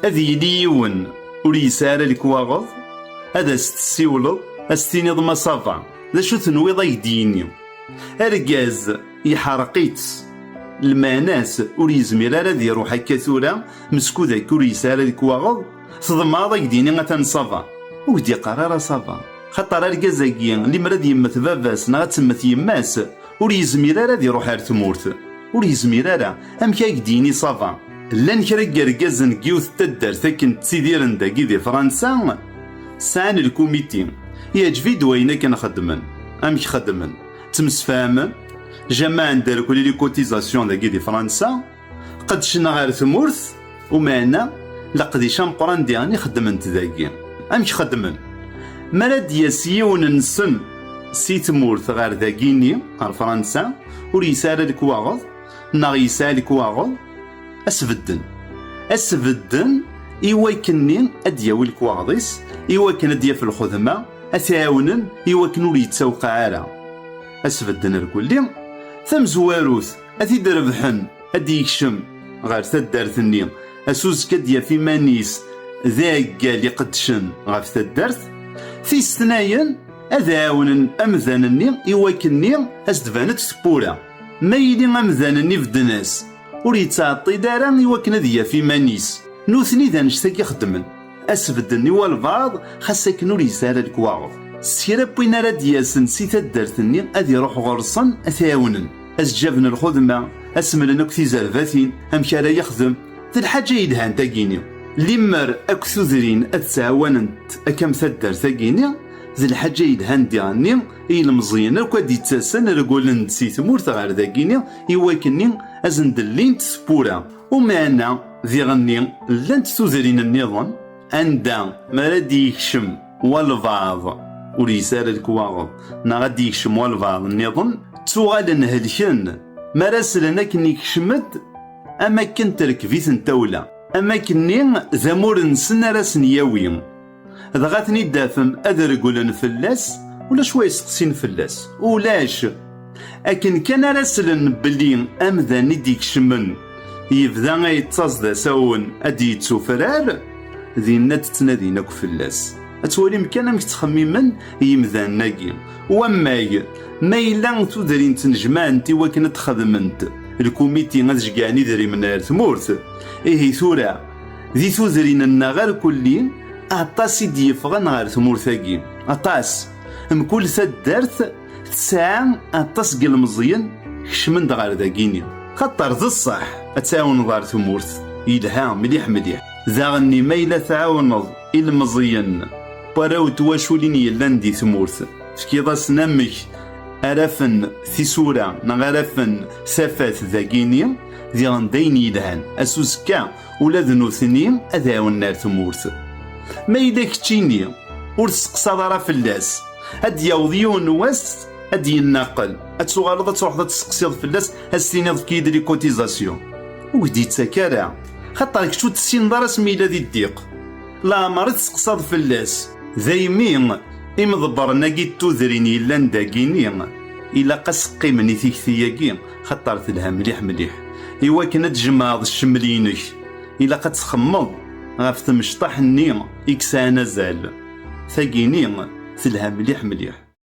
أذ يلي يون ور يسال لك واغض هذا ستسيولض استينيض ما صافا ذا شو تنويض يديني أرجاز يحرقيت الماناس ور يزمير راه يروح هكا ثورا مسكو ذاك ور يسال لك واغض تضماض يديني غتن صافا ودي قرار صافا خاطر الكازاكي اللي مراد يمت باباس نا تمت يماس ور يزمير راه يروح ار تمورت ور يزمير راه امك يديني صافا لان كرا كركازن كيوث تدار تاكن تسيديرن داكي دي فرنسا سان الكوميتي يعجبي دوينا كنخدمن امك خدمن تمسفامن جماعة ندير كل لي كوتيزاسيون داكي دي فرنسا قد شنا غير ثمورث ومعنا لقدي شامبران ديالني خدمنت داكي امك خدمن مراد ياسيون نسن سي تمورث غير داكيني غير فرنسا ور يسال لك واغض نا يسال لك واغض اسفدن إواكني أدياوي الكواغضيس إواكن أديا في الخدمة أتعاونن إواكن ور يتسوقع راه أسفدن الكلي ثم زواروث أتي دربحن أدي يكشم غير تدارثني أسوز كديا في مانيس ذاك اللي قدشن غير تدارث في ستناين أذاونن أمذانني إواكني أسدفانت ثبورا ما يلي أمذانني في الناس ور يتعطي دارا إواكن أديا في مانيس نوثني ذا نشتاكي خدمن أسفدني والبعض خاصك نور يسال لك واغض سيرا بوين راه دياسن سي تدارتني أذ يروح غرسن أثاونن أسجابن الخدمة أسملن أك تيزرفاتين أمك راه يخدم ذي الحاجة يدهان تاكيني لمر أك ثذرين أتعاوننت أكم تدار تاكيني ذي الحاجة يدهان ديالني المزيان أك دي تاسن رقولن سي ثمورت غير داكيني إواكني أزندلين تسبورا ومعنا ذي غني لانت تذرين النظام عندها ما غادي يكشم والبعض ور يسال لك واغض نا غادي يكشم والبعض النظام تغال نهلكن ما راسلنا كني كشمت اما كنت ركبيت نتاولا اما كني ذامور نسن راس نياوي ضغاتني دافم اذر قولن فلاس ولا شويه سقسين فلاس ولاش اكن كان راسلن بلي امذاني ديك شمن يبدا يتصاصد ساون ادي يتسوفرار ذينا تتناديناك فلاس اتولي مكان امك تخممن يمذان ناكي وما ما إلا تدرين تنجمع انت وكنا تخدمنت الكوميتي غتشكعني دري من نار ثمورت ايه ثورا ذي تدرين النغار كلي اطاس يفغن غير ثمورتاكي اطاس مكل تدارت تسعة اطاس قل مزيان كشمن غير داكيني خطر ذا الصح أتعاون دار ثمورث يلها مليح مليح ذا غني ما إلا تعاونض المزيان براو تواشولين يلان دي ثمورث فكيضا سنامك أرافن ثيسورة نغرافن سافات ذاكيني ذي غندين يلهان أسوسكا ولا ذنوثني أذاون نار ثمورث ما إلا كتشيني ور تسقسا دارا فلاس هاد يوضيون واس أدي الناقل أتسوغالض تروح تسقسيض فلاس هستينيض كيدري كوتيزاسيون ودي تسكارا خاطرك شو تسين دار سميلا دي الديق لا مرض تسقساض فلاس ذايمين إمضبرنا كي تذرين إلا نداكيني إلا قسقي مني ثيكثياكي خاطر تلها مليح مليح إوا كنا تجمع الشملينك إلا قد تخمض غاف تمشطح النيم إكسانا زال ثاكيني تلها مليح مليح